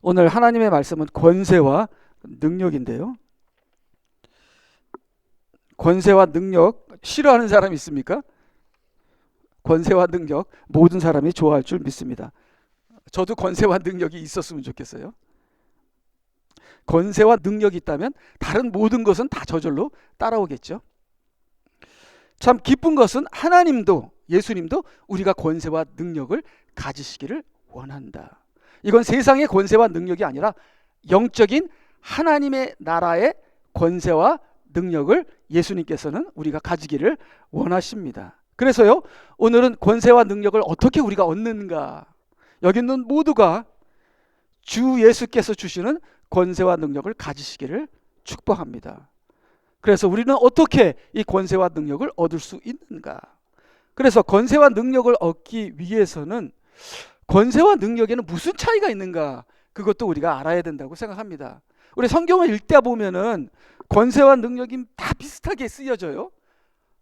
오늘 하나님의 말씀은 권세와 능력인데요. 권세와 능력 싫어하는 사람 있습니까? 권세와 능력 모든 사람이 좋아할 줄 믿습니다. 저도 권세와 능력이 있었으면 좋겠어요. 권세와 능력이 있다면 다른 모든 것은 다 저절로 따라오겠죠. 참 기쁜 것은 하나님도 예수님도 우리가 권세와 능력을 가지시기를 원한다. 이건 세상의 권세와 능력이 아니라 영적인 하나님의 나라의 권세와 능력을 예수님께서는 우리가 가지기를 원하십니다. 그래서요, 오늘은 권세와 능력을 어떻게 우리가 얻는가? 여기 있는 모두가 주 예수께서 주시는 권세와 능력을 가지시기를 축복합니다. 그래서 우리는 어떻게 이 권세와 능력을 얻을 수 있는가? 그래서 권세와 능력을 얻기 위해서는 권세와 능력에는 무슨 차이가 있는가? 그것도 우리가 알아야 된다고 생각합니다. 우리 성경을 읽다 보면은 권세와 능력이 다 비슷하게 쓰여져요.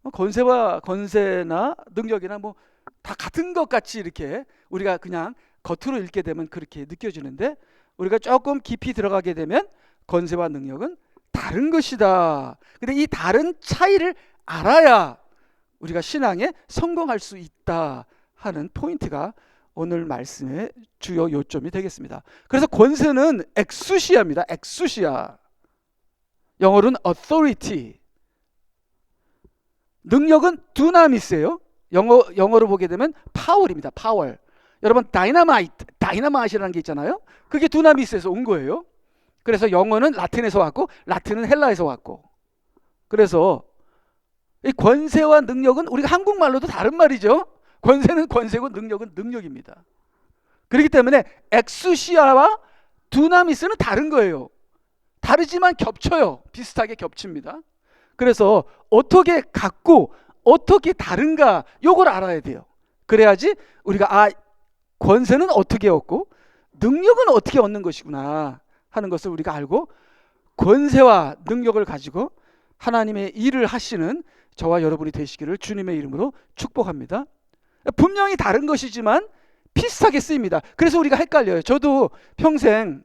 권세나 능력이나 뭐 다 같은 것 같이 이렇게 우리가 그냥 겉으로 읽게 되면 그렇게 느껴지는데, 우리가 조금 깊이 들어가게 되면 권세와 능력은 다른 것이다. 근데 이 다른 차이를 알아야 우리가 신앙에 성공할 수 있다 하는 포인트가 오늘 말씀의 주요 요점이 되겠습니다. 그래서 권세는 엑수시아입니다. 엑수시아. 영어로는 authority. 능력은 두나미스예요. 영어로 보게 되면 파월입니다. 파월. 여러분 다이너마이트이라는 게 있잖아요. 그게 두나미스에서 온 거예요. 그래서 영어는 라틴에서 왔고 라틴은 헬라에서 왔고, 그래서 이 권세와 능력은 우리가 한국말로도 다른 말이죠. 권세는 권세고 능력은 능력입니다. 그렇기 때문에 엑수시아와 두나미스는 다른 거예요. 다르지만 겹쳐요. 비슷하게 겹칩니다. 그래서 어떻게 같고 어떻게 다른가, 요걸 알아야 돼요. 그래야지 우리가 권세는 어떻게 얻고 능력은 어떻게 얻는 것이구나 하는 것을 우리가 알고 권세와 능력을 가지고 하나님의 일을 하시는 저와 여러분이 되시기를 주님의 이름으로 축복합니다. 분명히 다른 것이지만 비슷하게 쓰입니다. 그래서 우리가 헷갈려요. 저도 평생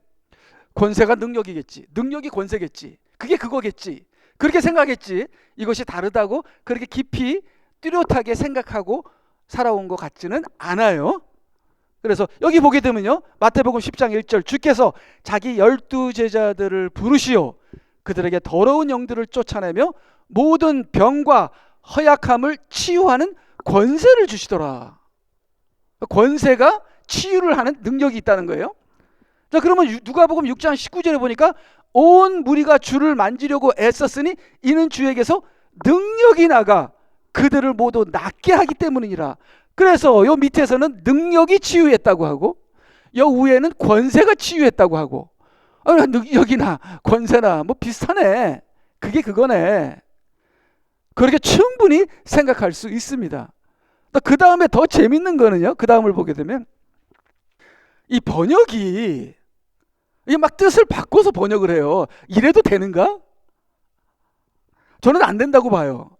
권세가 능력이겠지, 능력이 권세겠지, 그게 그거겠지, 그렇게 생각했지, 이것이 다르다고 그렇게 깊이 뚜렷하게 생각하고 살아온 것 같지는 않아요. 그래서 여기 보게 되면요, 마태복음 10장 1절, 주께서 자기 12제자들을 부르시어 그들에게 더러운 영들을 쫓아내며 모든 병과 허약함을 치유하는 권세를 주시더라. 권세가 치유를 하는 능력이 있다는 거예요. 자, 그러면 누가복음 6장 19절에 보니까 온 무리가 주를 만지려고 애썼으니 이는 주에게서 능력이 나가 그들을 모두 낫게 하기 때문이니라. 그래서 요 밑에서는 능력이 치유했다고 하고 요 위에는 권세가 치유했다고 하고, 능력이나 권세나 뭐 비슷하네, 그게 그거네, 그렇게 충분히 생각할 수 있습니다. 그 다음에 더 재밌는 거는요, 그 다음을 보게 되면 이 번역이 이게 막 뜻을 바꿔서 번역을 해요. 이래도 되는가? 저는 안 된다고 봐요.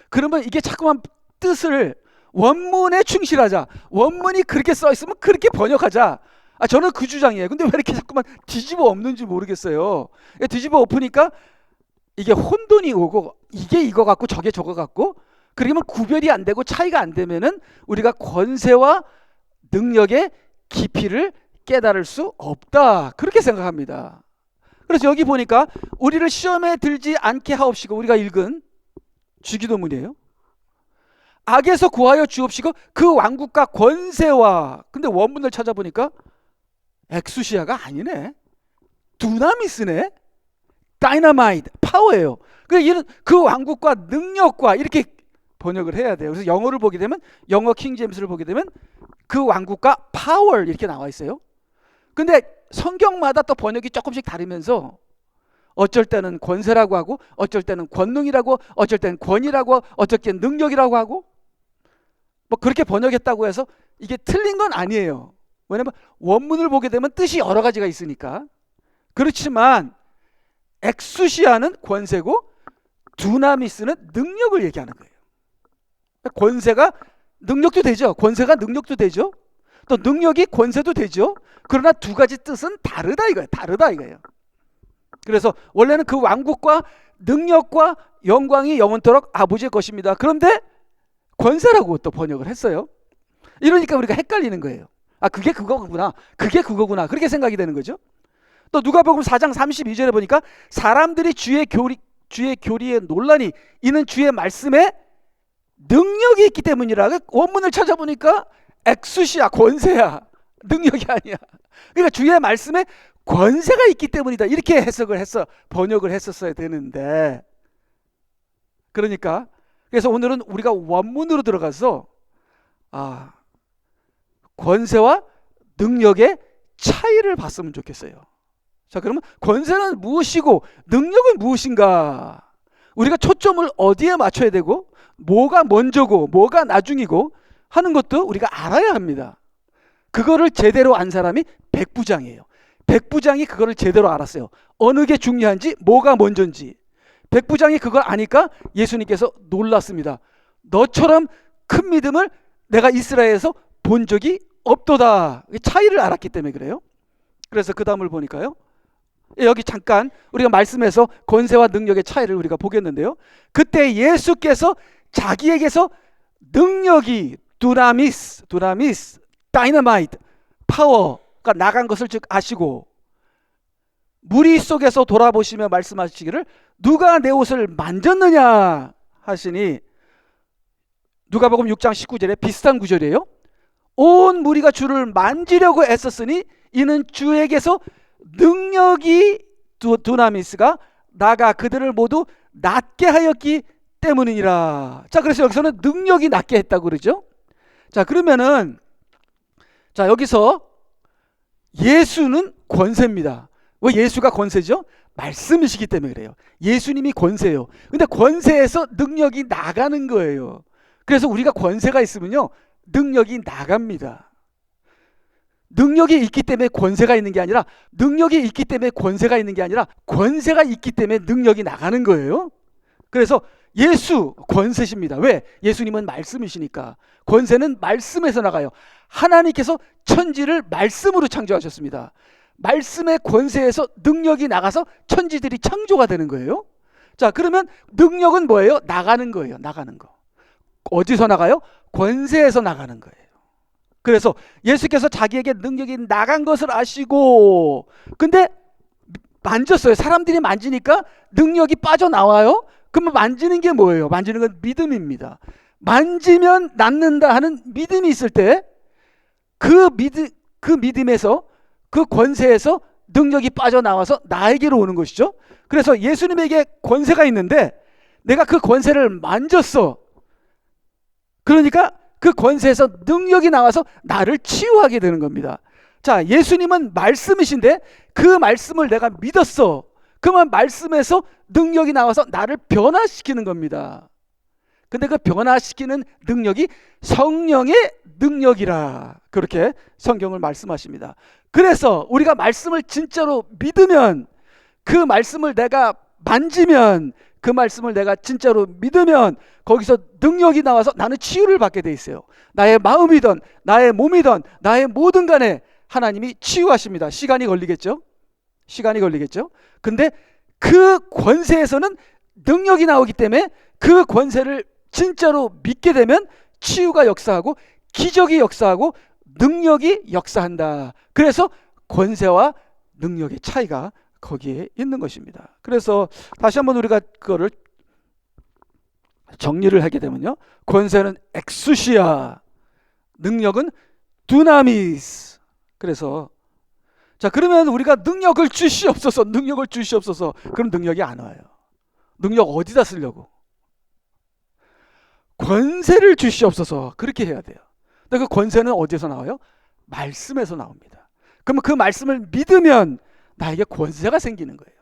그러면 이게 자꾸만 뜻을 원문에 충실하자, 원문이 그렇게 써 있으면 그렇게 번역하자, 저는 그 주장이에요. 근데 왜 이렇게 자꾸만 뒤집어 엎는지 모르겠어요. 뒤집어 엎으니까 이게 혼돈이 오고 이게 이거 같고 저게 저거 같고, 그러면 구별이 안 되고 차이가 안 되면은 우리가 권세와 능력의 깊이를 깨달을 수 없다, 그렇게 생각합니다. 그래서 여기 보니까 우리를 시험에 들지 않게 하옵시고, 우리가 읽은 주기도문이에요. 악에서 구하여 주옵시고 그 왕국과 권세와, 근데 원문을 찾아보니까 엑수시아가 아니네, 두나미스네, 다이너마이트, 파워예요. 그 왕국과 능력과 이렇게 번역을 해야 돼요. 그래서 영어를 보게 되면, 영어 킹제임스를 보게 되면 그 왕국과 파워 이렇게 나와 있어요. 근데 성경마다 또 번역이 조금씩 다르면서 어쩔 때는 권세라고 하고 어쩔 때는 권능이라고, 어쩔 때는 권위라고, 어쩔 때는 능력이라고 하고, 뭐 그렇게 번역했다고 해서 이게 틀린 건 아니에요. 왜냐면 원문을 보게 되면 뜻이 여러 가지가 있으니까. 그렇지만 엑수시아는 권세고 두나미스는 능력을 얘기하는 거예요. 권세가 능력도 되죠. 권세가 능력도 되죠. 또 능력이 권세도 되죠. 그러나 두 가지 뜻은 다르다 이거예요. 다르다 이거예요. 그래서 원래는 그 왕국과 능력과 영광이 영원토록 아버지의 것입니다. 그런데 권세라고 또 번역을 했어요. 이러니까 우리가 헷갈리는 거예요. 아, 그게 그거구나. 그게 그거구나. 그렇게 생각이 되는 거죠. 또 누가복음 4장 32절에 보니까 사람들이 주의 교리에 논란이 이는 주의 말씀에 능력이 있기 때문이라. 원문을 찾아보니까 엑수시야, 권세야. 능력이 아니야. 그러니까 주의 말씀에 권세가 있기 때문이다. 이렇게 해석을 해서 번역을 했었어야 되는데, 그러니까 그래서 오늘은 우리가 원문으로 들어가서 권세와 능력의 차이를 봤으면 좋겠어요. 자, 그러면 권세는 무엇이고 능력은 무엇인가? 우리가 초점을 어디에 맞춰야 되고 뭐가 먼저고 뭐가 나중이고 하는 것도 우리가 알아야 합니다. 그거를 제대로 안 사람이 백부장이에요. 백부장이 그거를 제대로 알았어요. 어느 게 중요한지 뭐가 먼저인지. 백부장이 그걸 아니까 예수님께서 놀랐습니다. 너처럼 큰 믿음을 내가 이스라엘에서 본 적이 없도다. 차이를 알았기 때문에 그래요. 그래서 그 다음을 보니까요, 여기 잠깐 우리가 말씀에서 권세와 능력의 차이를 우리가 보겠는데요, 그때 예수께서 자기에게서 능력이 두나미스, 다이너마이트, 파워가 나간 것을 즉 아시고 무리 속에서 돌아보시며 말씀하시기를 누가 내 옷을 만졌느냐 하시니, 누가복음 6장 19절에 비슷한 구절이에요. 온 무리가 주를 만지려고 애썼으니 이는 주에게서 능력이 두나미스가 나가 그들을 모두 낫게 하였기 때문이니라. 자, 그래서 여기서는 능력이 낫게 했다고 그러죠. 자, 그러면은 자, 여기서 예수는 권세입니다. 왜 예수가 권세죠? 말씀이시기 때문에 그래요. 예수님이 권세예요. 근데 권세에서 능력이 나가는 거예요. 그래서 우리가 권세가 있으면요, 능력이 나갑니다. 능력이 있기 때문에 권세가 있는 게 아니라, 능력이 있기 때문에 권세가 있는 게 아니라 권세가 있기 때문에 능력이 나가는 거예요. 그래서 예수 권세십니다. 왜? 예수님은 말씀이시니까. 권세는 말씀에서 나가요. 하나님께서 천지를 말씀으로 창조하셨습니다. 말씀의 권세에서 능력이 나가서 천지들이 창조가 되는 거예요. 자, 그러면 능력은 뭐예요? 나가는 거예요. 나가는 거. 어디서 나가요? 권세에서 나가는 거예요. 그래서 예수께서 자기에게 능력이 나간 것을 아시고, 근데 만졌어요. 사람들이 만지니까 능력이 빠져나와요. 그러면 만지는 게 뭐예요? 만지는 건 믿음입니다. 만지면 낫는다 하는 믿음이 있을 때 그 믿음에서, 그 권세에서 능력이 빠져나와서 나에게로 오는 것이죠. 그래서 예수님에게 권세가 있는데 내가 그 권세를 만졌어. 그러니까 그 권세에서 능력이 나와서 나를 치유하게 되는 겁니다. 자, 예수님은 말씀이신데 그 말씀을 내가 믿었어. 그러면 말씀에서 능력이 나와서 나를 변화시키는 겁니다. 근데 그 변화시키는 능력이 성령의 능력이라, 그렇게 성경을 말씀하십니다. 그래서 우리가 말씀을 진짜로 믿으면, 그 말씀을 내가 만지면, 그 말씀을 내가 진짜로 믿으면 거기서 능력이 나와서 나는 치유를 받게 돼 있어요. 나의 마음이든 나의 몸이든 나의 모든 간에 하나님이 치유하십니다. 시간이 걸리겠죠? 근데 그 권세에서는 능력이 나오기 때문에 그 권세를 진짜로 믿게 되면 치유가 역사하고 기적이 역사하고 능력이 역사한다. 그래서 권세와 능력의 차이가 거기에 있는 것입니다. 그래서 다시 한번 우리가 그거를 정리를 하게 되면요, 권세는 엑수시아, 능력은 두나미스. 그래서 자, 그러면 우리가 능력을 주시옵소서, 그럼 능력이 안 와요. 능력 어디다 쓰려고? 권세를 주시옵소서, 그렇게 해야 돼요. 근데 그 권세는 어디서 나와요? 말씀에서 나옵니다. 그러면 그 말씀을 믿으면 나에게 권세가 생기는 거예요.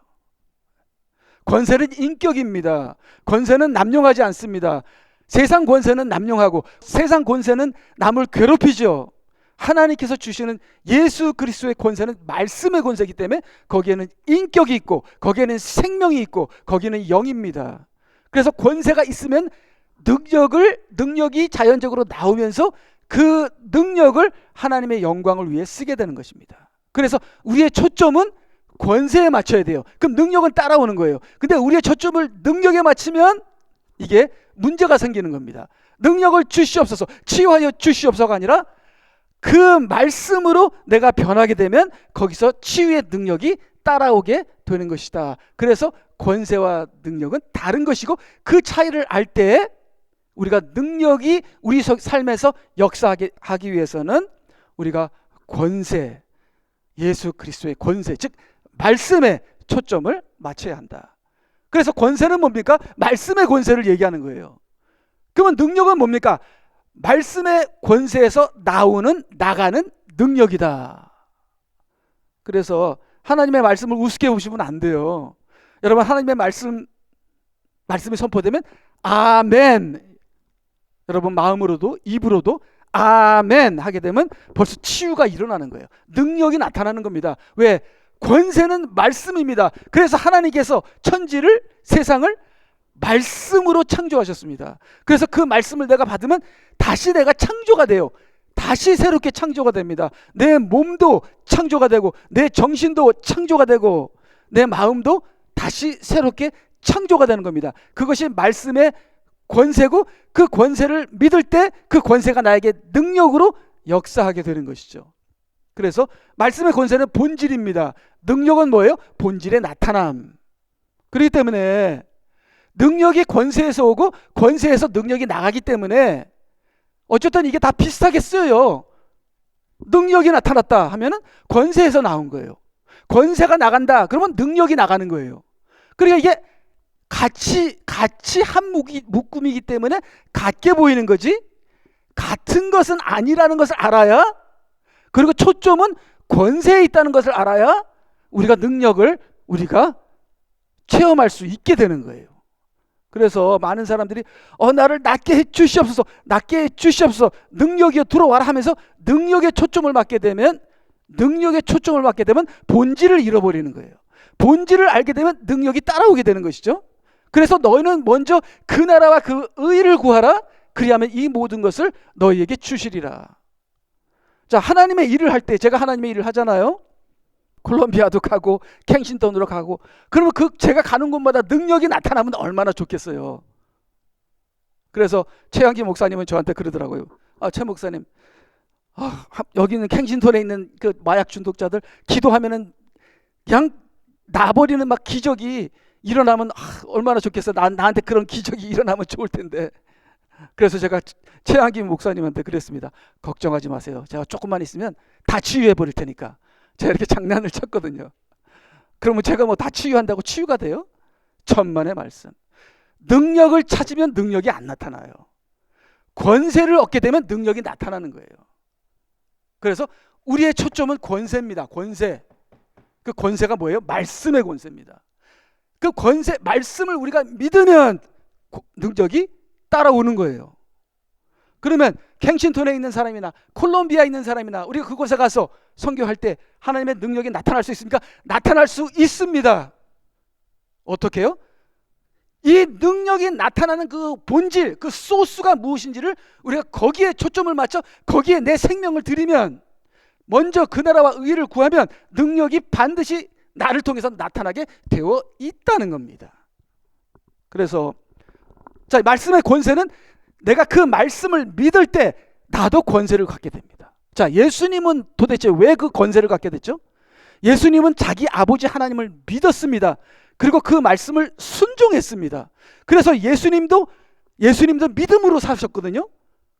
권세는 인격입니다. 권세는 남용하지 않습니다. 세상 권세는 남용하고, 세상 권세는 남을 괴롭히죠. 하나님께서 주시는 예수 그리스도의 권세는 말씀의 권세이기 때문에 거기에는 인격이 있고, 거기에는 생명이 있고, 거기는 영입니다. 그래서 권세가 있으면 능력이 자연적으로 나오면서 그 능력을 하나님의 영광을 위해 쓰게 되는 것입니다. 그래서 우리의 초점은 권세에 맞춰야 돼요. 그럼 능력은 따라오는 거예요. 근데 우리의 초점을 능력에 맞추면 이게 문제가 생기는 겁니다. 능력을 주시옵소서, 치유하여 주시옵소서가 아니라 그 말씀으로 내가 변하게 되면 거기서 치유의 능력이 따라오게 되는 것이다. 그래서 권세와 능력은 다른 것이고, 그 차이를 알 때 우리가 능력이 우리 삶에서 역사하기 위해서는 우리가 권세, 예수 그리스도의 권세, 즉 말씀에 초점을 맞춰야 한다. 그래서 권세는 뭡니까? 말씀의 권세를 얘기하는 거예요. 그러면 능력은 뭡니까? 말씀의 권세에서 나가는 능력이다. 그래서 하나님의 말씀을 우습게 보시면 안 돼요. 여러분, 하나님의 말씀이 선포되면 아멘, 여러분 마음으로도 입으로도 아멘 하게 되면 벌써 치유가 일어나는 거예요. 능력이 나타나는 겁니다. 왜? 권세는 말씀입니다. 그래서 하나님께서 천지를, 세상을 말씀으로 창조하셨습니다. 그래서 그 말씀을 내가 받으면 다시 내가 창조가 돼요. 다시 새롭게 창조가 됩니다. 내 몸도 창조가 되고, 내 정신도 창조가 되고, 내 마음도 다시 새롭게 창조가 되는 겁니다. 그것이 말씀의 권세고, 그 권세를 믿을 때 그 권세가 나에게 능력으로 역사하게 되는 것이죠. 그래서 말씀의 권세는 본질입니다. 능력은 뭐예요? 본질의 나타남. 그렇기 때문에 능력이 권세에서 오고 권세에서 능력이 나가기 때문에 어쨌든 이게 다 비슷하게 쓰여요. 능력이 나타났다 하면은 권세에서 나온 거예요. 권세가 나간다 그러면 능력이 나가는 거예요. 그러니까 이게 같이 한 묶음이기 때문에 같게 보이는 거지, 같은 것은 아니라는 것을 알아야, 그리고 초점은 권세에 있다는 것을 알아야 우리가 능력을 우리가 체험할 수 있게 되는 거예요. 그래서 많은 사람들이 나를 낫게 해주시옵소서, 낫게 해주시옵소서, 능력이 들어와라 하면서 능력에 초점을 맞게 되면 본질을 잃어버리는 거예요. 본질을 알게 되면 능력이 따라오게 되는 것이죠. 그래서 너희는 먼저 그 나라와 그 의를 구하라, 그리하면 이 모든 것을 너희에게 주시리라. 자, 하나님의 일을 할 때, 제가 하나님의 일을 하잖아요. 콜롬비아도 가고 켄싱턴으로 가고, 그러면 제가 가는 곳마다 능력이 나타나면 얼마나 좋겠어요. 그래서 최양기 목사님은 저한테 그러더라고요. 최 목사님, 여기는 켄싱턴에 있는 그 마약 중독자들 기도하면은 그냥 나버리는 막 기적이 일어나면 얼마나 좋겠어. 나한테 그런 기적이 일어나면 좋을 텐데. 그래서 제가 최양기 목사님한테 그랬습니다. 걱정하지 마세요. 제가 조금만 있으면 다 치유해 버릴 테니까. 제가 이렇게 장난을 쳤거든요. 그러면 제가 뭐 다 치유한다고 치유가 돼요? 천만의 말씀. 능력을 찾으면 능력이 안 나타나요. 권세를 얻게 되면 능력이 나타나는 거예요. 그래서 우리의 초점은 권세입니다. 권세. 그 권세가 뭐예요? 말씀의 권세입니다. 그 권세, 말씀을 우리가 믿으면 능력이 따라오는 거예요. 그러면 켄싱턴에 있는 사람이나 콜롬비아에 있는 사람이나 우리가 그곳에 가서 선교할 때 하나님의 능력이 나타날 수 있습니까? 나타날 수 있습니다. 어떻게 해요? 이 능력이 나타나는 그 본질, 그 소스가 무엇인지를 우리가 거기에 초점을 맞춰 거기에 내 생명을 들이면, 먼저 그 나라와 의를 구하면 능력이 반드시 나를 통해서 나타나게 되어 있다는 겁니다. 그래서 자, 말씀의 권세는 내가 그 말씀을 믿을 때 나도 권세를 갖게 됩니다. 자, 예수님은 도대체 왜 그 권세를 갖게 됐죠? 예수님은 자기 아버지 하나님을 믿었습니다. 그리고 그 말씀을 순종했습니다. 그래서 예수님도 믿음으로 사셨거든요.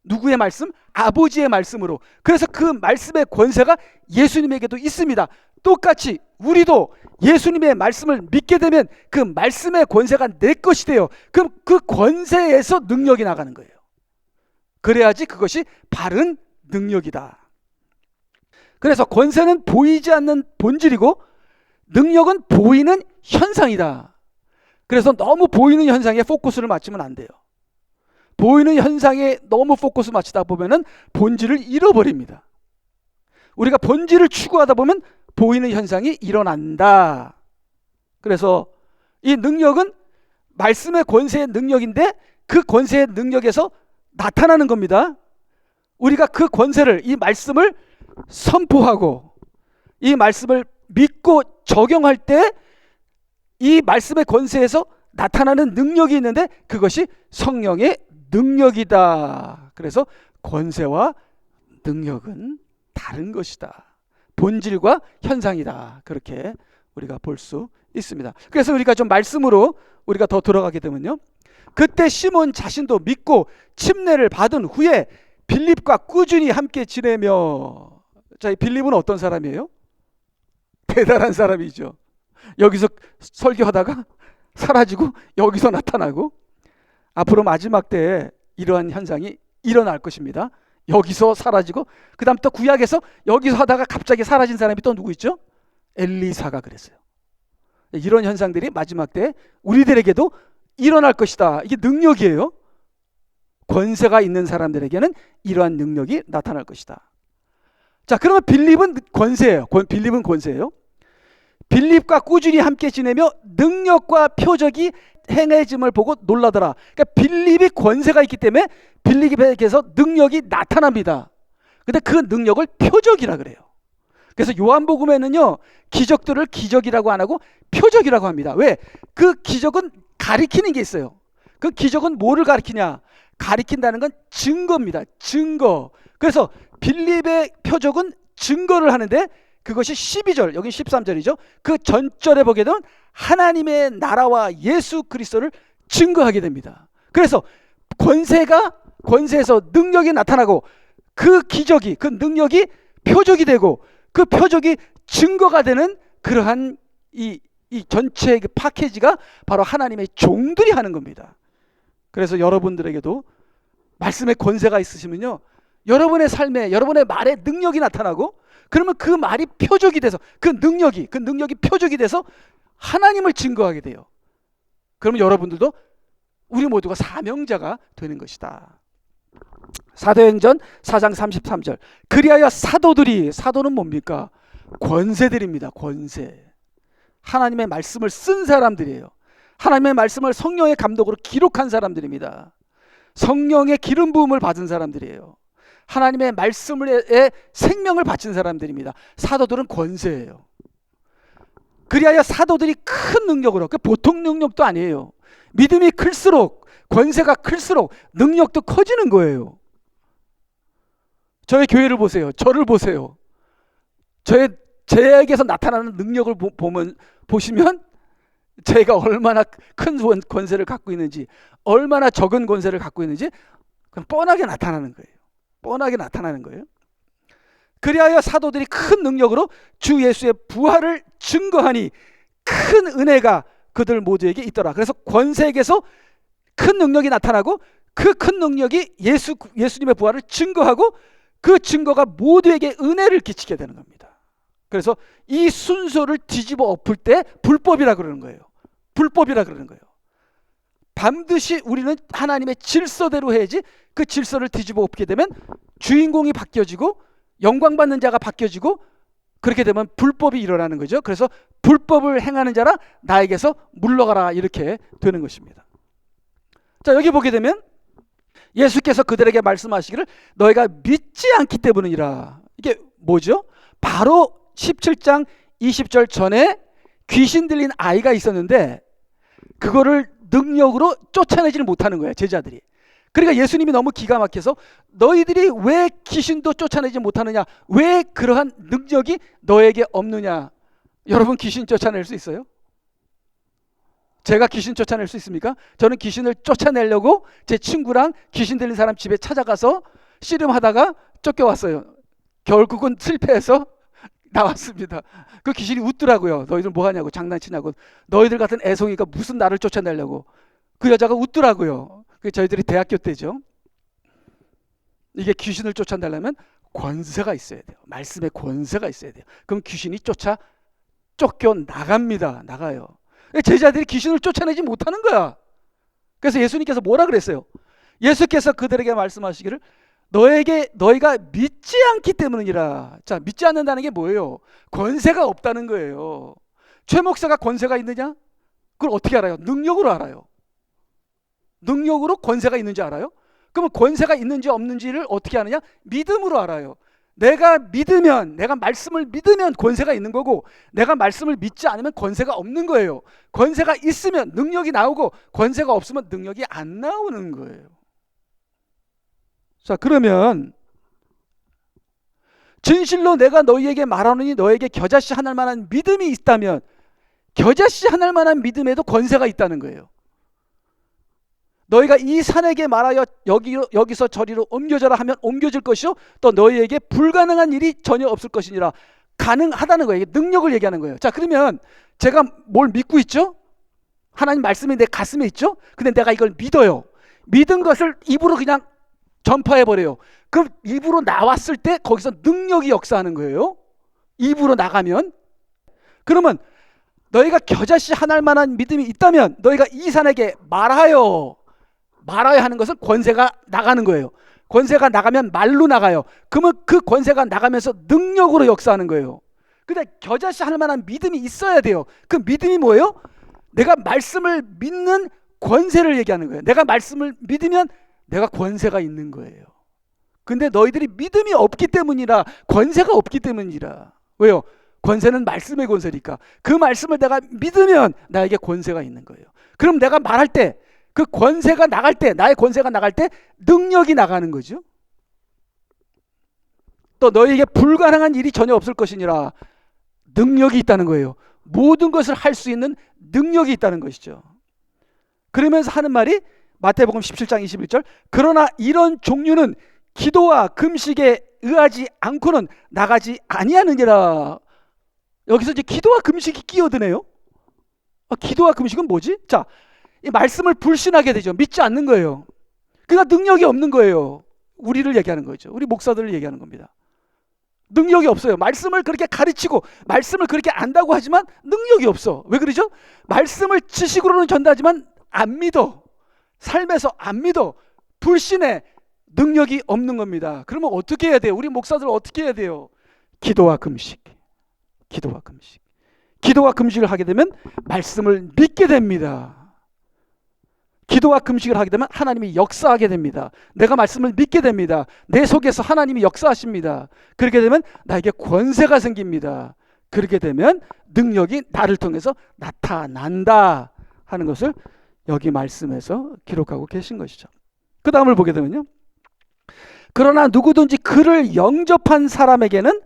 누구의 말씀? 아버지의 말씀으로. 그래서 그 말씀의 권세가 예수님에게도 있습니다. 똑같이 우리도 예수님의 말씀을 믿게 되면 그 말씀의 권세가 내 것이 돼요. 그럼 그 권세에서 능력이 나가는 거예요. 그래야지 그것이 바른 능력이다. 그래서 권세는 보이지 않는 본질이고 능력은 보이는 현상이다. 그래서 너무 보이는 현상에 포커스를 맞추면 안 돼요. 보이는 현상에 너무 포커스 맞추다 보면은 본질을 잃어버립니다. 우리가 본질을 추구하다 보면 보이는 현상이 일어난다. 그래서 이 능력은 말씀의 권세의 능력인데 그 권세의 능력에서 나타나는 겁니다. 우리가 그 권세를, 이 말씀을 선포하고 이 말씀을 믿고 적용할 때 이 말씀의 권세에서 나타나는 능력이 있는데 그것이 성령의 능력이다. 그래서 권세와 능력은 다른 것이다. 본질과 현상이다. 그렇게 우리가 볼 수 있습니다. 그래서 우리가 좀 말씀으로 우리가 더 들어가게 되면요, 그때 시몬 자신도 믿고 침례를 받은 후에 빌립과 꾸준히 함께 지내며. 자, 이 빌립은 어떤 사람이에요? 대단한 사람이죠. 여기서 설교하다가 사라지고 여기서 나타나고, 앞으로 마지막 때에 이러한 현상이 일어날 것입니다. 여기서 사라지고 그 다음 또 구약에서 여기서 하다가 갑자기 사라진 사람이 또 누구 있죠? 엘리사가 그랬어요. 이런 현상들이 마지막 때에 우리들에게도 일어날 것이다. 이게 능력이에요. 권세가 있는 사람들에게는 이러한 능력이 나타날 것이다. 자, 그러면 빌립은 권세예요. 빌립은 권세예요. 빌립과 꾸준히 함께 지내며 능력과 표적이 행해짐을 보고 놀라더라. 그러니까 빌립이 권세가 있기 때문에 빌립에게서 능력이 나타납니다. 근데 그 능력을 표적이라 그래요. 그래서 요한복음에는요, 기적들을 기적이라고 안 하고 표적이라고 합니다. 왜? 그 기적은 가리키는 게 있어요. 그 기적은 뭐를 가리키냐? 가리킨다는 건 증거입니다. 증거. 그래서 빌립의 표적은 증거를 하는데 그것이 12절, 여기 13절이죠. 그 전절에 보게 되면 하나님의 나라와 예수 그리스도를 증거하게 됩니다. 그래서 권세에서 능력이 나타나고 그 기적이, 그 능력이 표적이 되고 그 표적이 증거가 되는 그러한 이 전체의 그 패키지가 바로 하나님의 종들이 하는 겁니다. 그래서 여러분들에게도 말씀의 권세가 있으시면요, 여러분의 삶에, 여러분의 말에 능력이 나타나고, 그러면 그 말이 표적이 돼서 그 능력이 표적이 돼서 하나님을 증거하게 돼요. 그러면 여러분들도, 우리 모두가 사명자가 되는 것이다. 사도행전 4장 33절. 그리하여 사도는 뭡니까? 권세들입니다. 권세. 하나님의 말씀을 쓴 사람들이에요. 하나님의 말씀을 성령의 감독으로 기록한 사람들입니다. 성령의 기름 부음을 받은 사람들이에요. 하나님의 말씀에 생명을 바친 사람들입니다. 사도들은 권세예요. 그리하여 사도들이 큰 능력으로, 그 보통 능력도 아니에요. 믿음이 클수록, 권세가 클수록 능력도 커지는 거예요. 저의 교회를 보세요. 저를 보세요. 제에게서 나타나는 능력을 보시면 제가 얼마나 큰 권세를 갖고 있는지, 얼마나 적은 권세를 갖고 있는지 그냥 뻔하게 나타나는 거예요. 뻔하게 나타나는 거예요. 그리하여 사도들이 큰 능력으로 주 예수의 부활을 증거하니 큰 은혜가 그들 모두에게 있더라. 그래서 권세에게서 큰 능력이 나타나고 그 큰 능력이 예수님의 부활을 증거하고 그 증거가 모두에게 은혜를 끼치게 되는 겁니다. 그래서 이 순서를 뒤집어 엎을 때 불법이라 그러는 거예요. 불법이라 그러는 거예요. 반드시 우리는 하나님의 질서대로 해야지, 그 질서를 뒤집어 엎게 되면 주인공이 바뀌어지고 영광받는 자가 바뀌어지고, 그렇게 되면 불법이 일어나는 거죠. 그래서 불법을 행하는 자라 나에게서 물러가라, 이렇게 되는 것입니다. 자, 여기 보게 되면 예수께서 그들에게 말씀하시기를 너희가 믿지 않기 때문이라. 이게 뭐죠? 바로 17장 20절 전에 귀신 들린 아이가 있었는데 그거를 능력으로 쫓아내지를 못하는 거예요, 제자들이. 그러니까 예수님이 너무 기가 막혀서 너희들이 왜 귀신도 쫓아내지 못하느냐, 왜 그러한 능력이 너에게 없느냐. 여러분, 귀신 쫓아낼 수 있어요? 제가 귀신 쫓아낼 수 있습니까? 저는 귀신을 쫓아내려고 제 친구랑 귀신 들린 사람 집에 찾아가서 씨름하다가 쫓겨왔어요. 결국은 실패해서 나왔습니다. 그 귀신이 웃더라고요. 너희들 뭐하냐고, 장난치냐고, 너희들 같은 애송이가 무슨 나를 쫓아내려고. 그 여자가 웃더라고요. 그게 저희들이 대학교 때죠. 이게 귀신을 쫓아내려면 권세가 있어야 돼요. 말씀의 권세가 있어야 돼요. 그럼 귀신이 쫓겨 나갑니다. 나가요. 제자들이 귀신을 쫓아내지 못하는 거야. 그래서 예수님께서 뭐라 그랬어요? 예수께서 그들에게 말씀하시기를 너희가 믿지 않기 때문이라. 자, 믿지 않는다는 게 뭐예요? 권세가 없다는 거예요. 최 목사가 권세가 있느냐? 그걸 어떻게 알아요? 능력으로 알아요. 능력으로 권세가 있는지 알아요? 그러면 권세가 있는지 없는지를 어떻게 아느냐? 믿음으로 알아요. 내가 믿으면, 내가 말씀을 믿으면 권세가 있는 거고, 내가 말씀을 믿지 않으면 권세가 없는 거예요. 권세가 있으면 능력이 나오고, 권세가 없으면 능력이 안 나오는 거예요. 자, 그러면 진실로 내가 너희에게 말하노니 너에게 겨자씨 하나 만한 믿음이 있다면, 겨자씨 하나 만한 믿음에도 권세가 있다는 거예요. 너희가 이 산에게 말하여 여기서 저리로 옮겨져라 하면 옮겨질 것이요 또 너희에게 불가능한 일이 전혀 없을 것이니라. 가능하다는 거예요. 능력을 얘기하는 거예요. 자, 그러면 제가 뭘 믿고 있죠? 하나님 말씀이 내 가슴에 있죠? 근데 내가 이걸 믿어요. 믿은 것을 입으로 그냥 전파해버려요. 그럼 입으로 나왔을 때 거기서 능력이 역사하는 거예요. 입으로 나가면. 그러면 너희가 겨자씨 하나 만한 믿음이 있다면 너희가 이 산에게 말하여 하는 것은 권세가 나가는 거예요. 권세가 나가면 말로 나가요. 그러면 그 권세가 나가면서 능력으로 역사하는 거예요. 근데 겨자씨 할 만한 믿음이 있어야 돼요. 그 믿음이 뭐예요? 내가 말씀을 믿는 권세를 얘기하는 거예요. 내가 말씀을 믿으면 내가 권세가 있는 거예요. 근데 너희들이 믿음이 없기 때문이라, 권세가 없기 때문이라. 왜요? 권세는 말씀의 권세니까. 그 말씀을 내가 믿으면 나에게 권세가 있는 거예요. 그럼 내가 말할 때, 그 권세가 나갈 때, 나의 권세가 나갈 때 능력이 나가는 거죠. 또 너희에게 불가능한 일이 전혀 없을 것이니라. 능력이 있다는 거예요. 모든 것을 할 수 있는 능력이 있다는 것이죠. 그러면서 하는 말이 마태복음 17장 21절, 그러나 이런 종류는 기도와 금식에 의하지 않고는 나가지 아니하느니라. 여기서 이제 기도와 금식이 끼어드네요. 기도와 금식은 뭐지? 자, 이 말씀을 불신하게 되죠. 믿지 않는 거예요. 그러니까 능력이 없는 거예요. 우리를 얘기하는 거죠. 우리 목사들을 얘기하는 겁니다. 능력이 없어요. 말씀을 그렇게 가르치고 말씀을 그렇게 안다고 하지만 능력이 없어. 왜 그러죠? 말씀을 지식으로는 전달하지만 안 믿어. 삶에서 안 믿어. 불신해. 능력이 없는 겁니다. 그러면 어떻게 해야 돼요? 우리 목사들 어떻게 해야 돼요? 기도와 금식. 기도와 금식. 기도와 금식을 하게 되면 말씀을 믿게 됩니다. 기도와 금식을 하게 되면 하나님이 역사하게 됩니다. 내가 말씀을 믿게 됩니다. 내 속에서 하나님이 역사하십니다. 그렇게 되면 나에게 권세가 생깁니다. 그렇게 되면 능력이 나를 통해서 나타난다 하는 것을 여기 말씀에서 기록하고 계신 것이죠. 그 다음을 보게 되면요, 그러나 누구든지 그를 영접한 사람에게는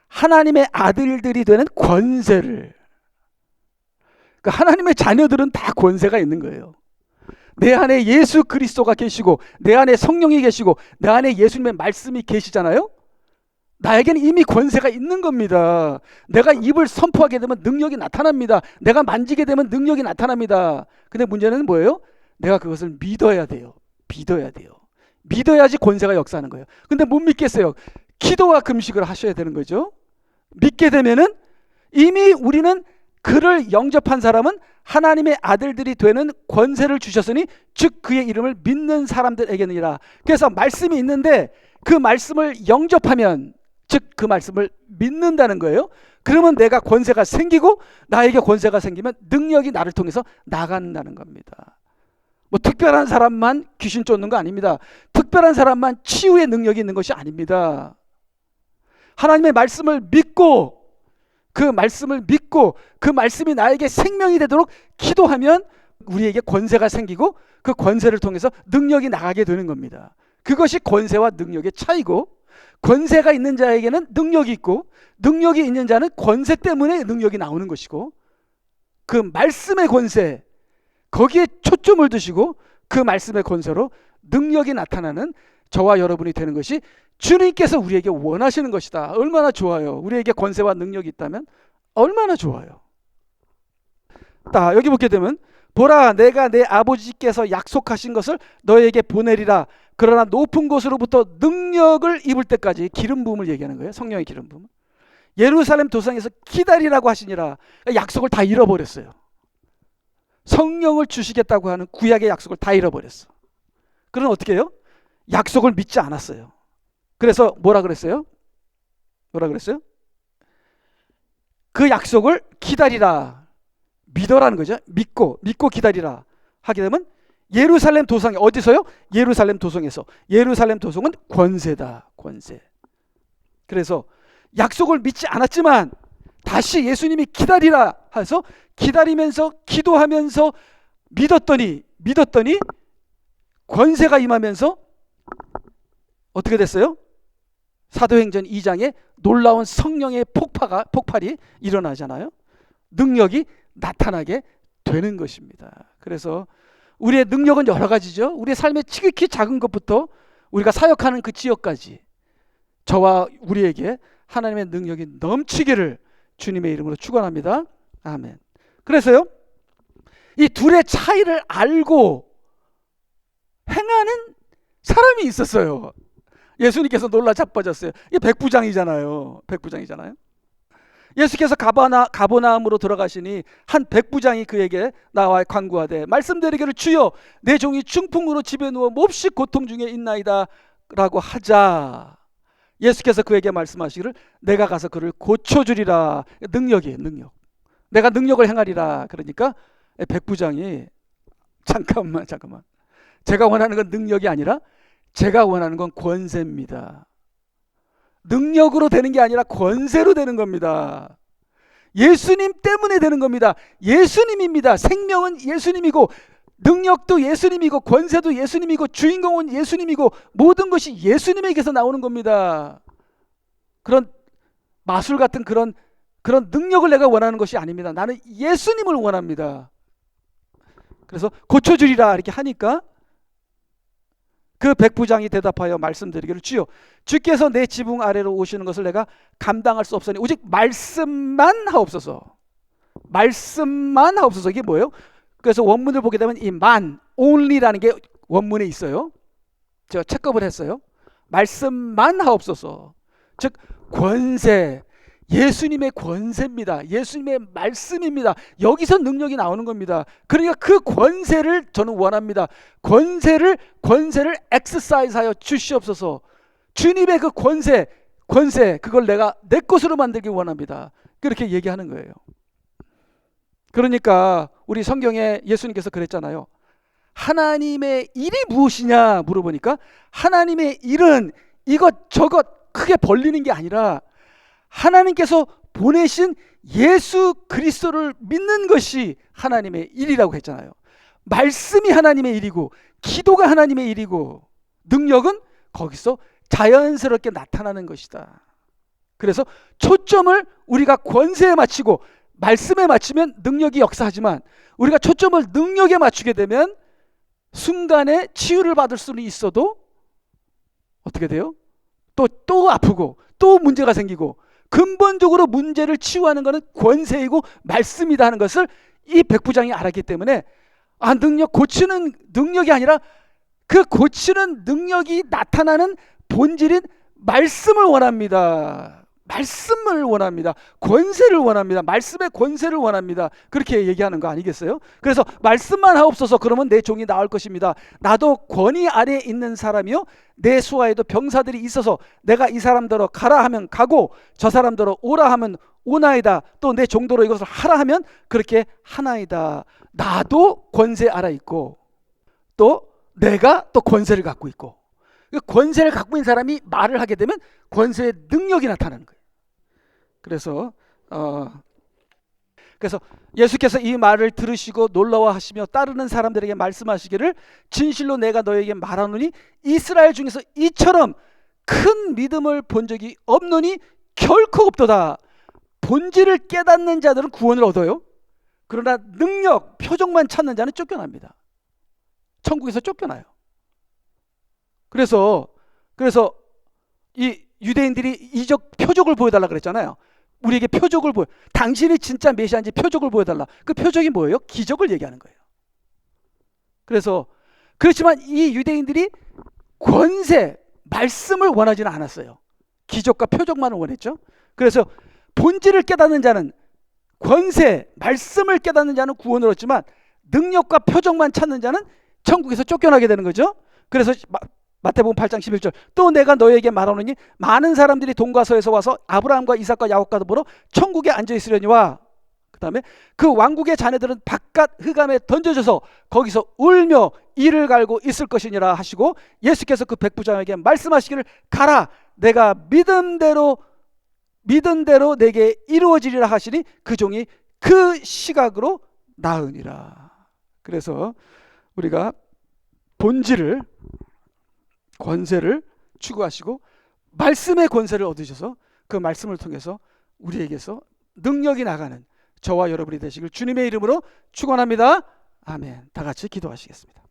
하나님의 아들들이 되는 권세를, 그러니까 하나님의 자녀들은 다 권세가 있는 거예요. 내 안에 예수 그리스도가 계시고 내 안에 성령이 계시고 내 안에 예수님의 말씀이 계시잖아요. 나에게는 이미 권세가 있는 겁니다. 내가 입을 선포하게 되면 능력이 나타납니다. 내가 만지게 되면 능력이 나타납니다. 근데 문제는 뭐예요? 내가 그것을 믿어야 돼요. 믿어야 돼요. 믿어야지 권세가 역사하는 거예요. 근데 못 믿겠어요. 기도와 금식을 하셔야 되는 거죠. 믿게 되면은 이미 우리는 그를 영접한 사람은 하나님의 아들들이 되는 권세를 주셨으니 즉 그의 이름을 믿는 사람들에게는이라. 그래서 말씀이 있는데 그 말씀을 영접하면, 즉 그 말씀을 믿는다는 거예요. 그러면 내가 권세가 생기고, 나에게 권세가 생기면 능력이 나를 통해서 나간다는 겁니다. 뭐 특별한 사람만 귀신 쫓는 거 아닙니다. 특별한 사람만 치유의 능력이 있는 것이 아닙니다. 하나님의 말씀을 믿고, 그 말씀을 믿고 그 말씀이 나에게 생명이 되도록 기도하면 우리에게 권세가 생기고 그 권세를 통해서 능력이 나가게 되는 겁니다. 그것이 권세와 능력의 차이고, 권세가 있는 자에게는 능력이 있고 능력이 있는 자는 권세 때문에 능력이 나오는 것이고, 그 말씀의 권세, 거기에 초점을 두시고 그 말씀의 권세로 능력이 나타나는 저와 여러분이 되는 것이 주님께서 우리에게 원하시는 것이다. 얼마나 좋아요. 우리에게 권세와 능력이 있다면 얼마나 좋아요. 자, 여기 보게 되면 보라, 내가 내 아버지께서 약속하신 것을 너에게 보내리라. 그러나 높은 곳으로부터 능력을 입을 때까지, 기름 부음을 얘기하는 거예요. 성령의 기름 부음. 예루살렘 도성에서 기다리라고 하시니라. 약속을 다 잃어버렸어요. 성령을 주시겠다고 하는 구약의 약속을 다 잃어버렸어. 그럼 어떻게 해요? 약속을 믿지 않았어요. 그래서 뭐라 그랬어요? 뭐라 그랬어요? 그 약속을 기다리라. 믿어라는 거죠. 믿고 기다리라 하게 되면 예루살렘 도성에 어디서요? 예루살렘 도성에서. 예루살렘 도성은 권세다. 권세. 그래서 약속을 믿지 않았지만 다시 예수님이 기다리라 해서 기다리면서 기도하면서 믿었더니 권세가 임하면서 어떻게 됐어요? 사도행전 2장에 놀라운 성령의 폭발이 일어나잖아요. 능력이 나타나게 되는 것입니다. 그래서 우리의 능력은 여러 가지죠. 우리의 삶의 지극히 작은 것부터 우리가 사역하는 그 지역까지 저와 우리에게 하나님의 능력이 넘치기를 주님의 이름으로 축원합니다. 아멘. 그래서요, 이 둘의 차이를 알고 행하는 사람이 있었어요. 예수님께서 놀라 자빠졌어요. 이게 백부장이잖아요. 예수께서 가버나움으로 들어가시니 한 백부장이 그에게 나와 간구하되 말씀드리기를 주여 내 종이 중풍으로 집에 누워 몹시 고통 중에 있나이다 라고 하자 예수께서 그에게 말씀하시기를 내가 가서 그를 고쳐주리라. 능력이에요. 능력. 내가 능력을 행하리라. 그러니까 백부장이 잠깐만 제가 원하는 건 능력이 아니라 제가 원하는 건 권세입니다. 능력으로 되는 게 아니라 권세로 되는 겁니다. 예수님 때문에 되는 겁니다. 예수님입니다. 생명은 예수님이고 능력도 예수님이고 권세도 예수님이고 주인공은 예수님이고 모든 것이 예수님에게서 나오는 겁니다. 그런 마술 같은 그런 능력을 내가 원하는 것이 아닙니다. 나는 예수님을 원합니다. 그래서 고쳐주리라 이렇게 하니까 그 백부장이 대답하여 말씀드리기를 주여 주께서 내 지붕 아래로 오시는 것을 내가 감당할 수 없으니 오직 말씀만 하옵소서. 말씀만 하옵소서. 이게 뭐예요? 그래서 원문을 보게 되면 이 man, only라는 게 원문에 있어요. 제가 체크업을 했어요. 말씀만 하옵소서. 즉 권세, 예수님의 권세입니다. 예수님의 말씀입니다. 여기서 능력이 나오는 겁니다. 그러니까 그 권세를 저는 원합니다. 권세를 엑서사이즈하여 주시옵소서. 주님의 그 권세 그걸 내가 내 것으로 만들기 원합니다. 그렇게 얘기하는 거예요. 그러니까 우리 성경에 예수님께서 그랬잖아요. 하나님의 일이 무엇이냐 물어보니까 하나님의 일은 이것저것 크게 벌리는 게 아니라 하나님께서 보내신 예수 그리스도를 믿는 것이 하나님의 일이라고 했잖아요. 말씀이 하나님의 일이고 기도가 하나님의 일이고 능력은 거기서 자연스럽게 나타나는 것이다. 그래서 초점을 우리가 권세에 맞추고 말씀에 맞추면 능력이 역사하지만 우리가 초점을 능력에 맞추게 되면 순간에 치유를 받을 수는 있어도 어떻게 돼요? 또 아프고 또 문제가 생기고 근본적으로 문제를 치유하는 것은 권세이고 말씀이다 하는 것을 이 백부장이 알았기 때문에 고치는 능력이 아니라 그 고치는 능력이 나타나는 본질인 말씀을 원합니다. 말씀을 원합니다. 권세를 원합니다. 말씀의 권세를 원합니다. 그렇게 얘기하는 거 아니겠어요? 그래서 말씀만 하옵소서. 그러면 내 종이 나을 것입니다. 나도 권위 아래에 있는 사람이요 내 수하에도 병사들이 있어서 내가 이 사람들로 가라 하면 가고 저 사람들로 오라 하면 오나이다. 또 내 종도로 이것을 하라 하면 그렇게 하나이다. 나도 권세 알아 있고 또 내가 또 권세를 갖고 있고 권세를 갖고 있는 사람이 말을 하게 되면 권세의 능력이 나타나는 거예요. 그래서 예수께서 이 말을 들으시고 놀라워하시며 따르는 사람들에게 말씀하시기를 진실로 내가 너에게 말하노니 이스라엘 중에서 이처럼 큰 믿음을 본 적이 없노니 결코 없도다. 본질을 깨닫는 자들은 구원을 얻어요. 그러나 능력, 표적만 찾는 자는 쫓겨납니다. 천국에서 쫓겨나요. 그래서 이 유대인들이 이적 표적을 보여달라 그랬잖아요. 우리에게 표적을 당신이 진짜 메시아인지 표적을 보여달라. 그 표적이 뭐예요? 기적을 얘기하는 거예요. 그렇지만 이 유대인들이 권세, 말씀을 원하지는 않았어요. 기적과 표적만을 원했죠. 그래서 본질을 깨닫는 자는 권세, 말씀을 깨닫는 자는 구원을 얻지만 능력과 표적만 찾는 자는 천국에서 쫓겨나게 되는 거죠. 그래서 마태복음 8장 11절 또 내가 너에게 말하노니 많은 사람들이 동과 서에서 와서 아브라함과 이삭과 야곱과 더불어 천국에 앉아있으려니와 그 다음에 그 왕국의 자녀들은 바깥 흑암에 던져져서 거기서 울며 이를 갈고 있을 것이니라 하시고 예수께서 그 백부장에게 말씀하시기를 가라 내가 믿은 대로 내게 이루어지리라 하시니 그 종이 그 시각으로 나으니라. 그래서 우리가 본질을 권세를 추구하시고 말씀의 권세를 얻으셔서 그 말씀을 통해서 우리에게서 능력이 나가는 저와 여러분이 되시길 주님의 이름으로 축원합니다. 아멘. 다 같이 기도하시겠습니다.